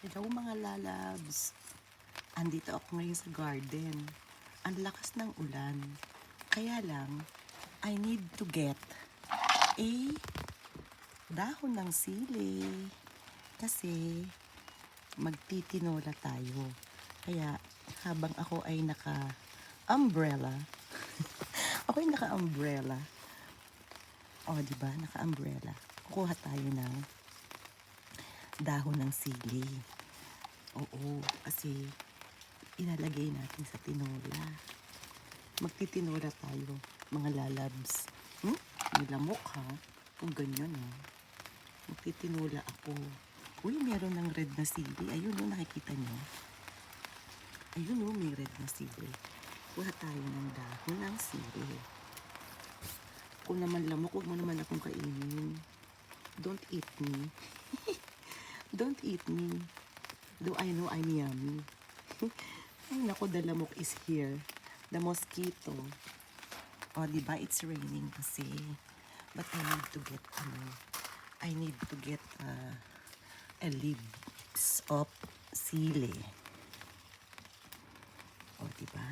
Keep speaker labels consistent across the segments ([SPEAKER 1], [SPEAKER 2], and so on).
[SPEAKER 1] Hello mga lalabs. Andito ako ngayon sa garden. Ang lakas ng ulan. Kaya lang, I need to get a dahon ng sili. Kasi magtitinola tayo. Kaya habang ako ay naka-umbrella, ako ay naka-umbrella. O, diba? Naka-umbrella. Kukuha tayo ng dahon ng sili. Oo, kasi ilalagay natin sa tinola. Magtitinola tayo, mga lalabs. May lamok ha? Kung ganyan ha. Magtitinola ako. Uy, meron ng red na sili. Ayun o, nakikita nyo? Ayun o, may red na sili. Kuha tayo ng dahon ng sili. Kung naman lamok, huwag mo naman akong kainin. Don't eat me. Don't eat me. Though I know I'm yummy. Ay, naku, the lamok is here. The mosquito. O, diba? It's raining kasi. But I need to get, a leaves of sili. O, diba?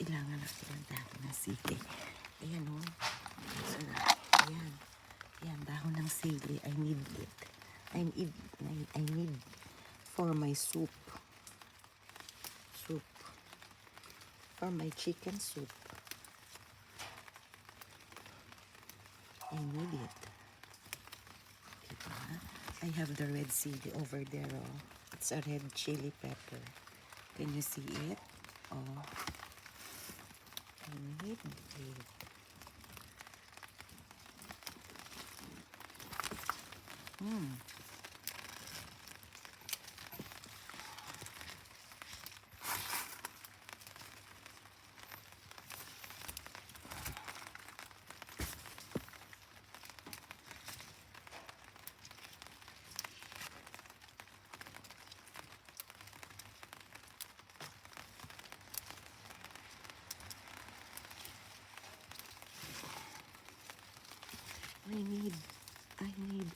[SPEAKER 1] Kailangan natin ang dahon ng sili. Ayan, o. So, ayan. Ayan, dahon ng sili. I need it. I need for my soup. For my chicken soup. I need it. Diba? I have the red chili over there, oh. It's a red chili pepper. Can you see it? Oh. I need it.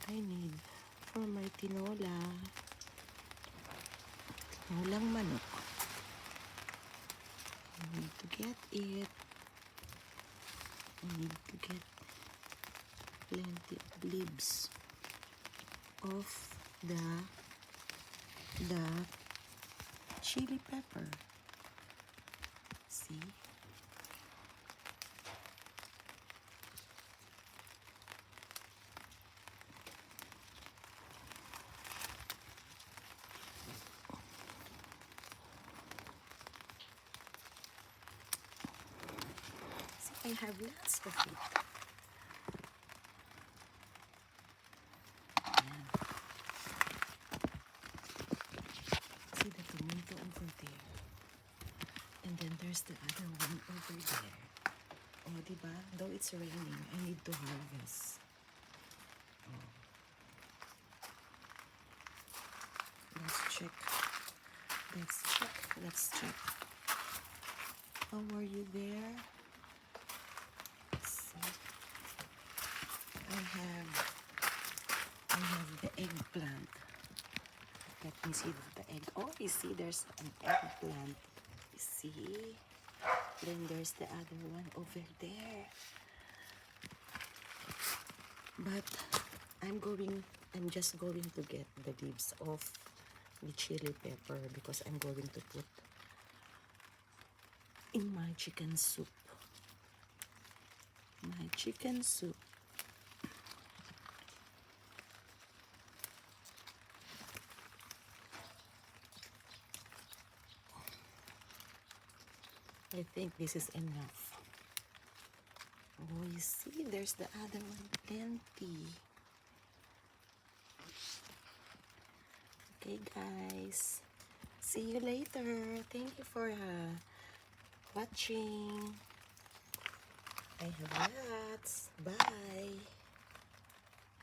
[SPEAKER 1] I need for my tinola. Tinolang manok. I need to get it. I need to get plenty of leaves of the chili pepper. See? I have lots of it. Ayan. See the tomato over there. And then there's the other one over there. Oh, diba? Though it's raining, I need to harvest. Oh. Let's check. How are you there? I have the eggplant. Let me see the egg. Oh, you see there's an eggplant. You see? Then there's the other one over there. But I'm just going to get the leaves of the chili pepper because I'm going to put in my chicken soup. My chicken soup. I think this is enough. Oh, you see, there's the other one, plenty. Okay, guys. See you later. Thank you for watching. I have lots. Bye.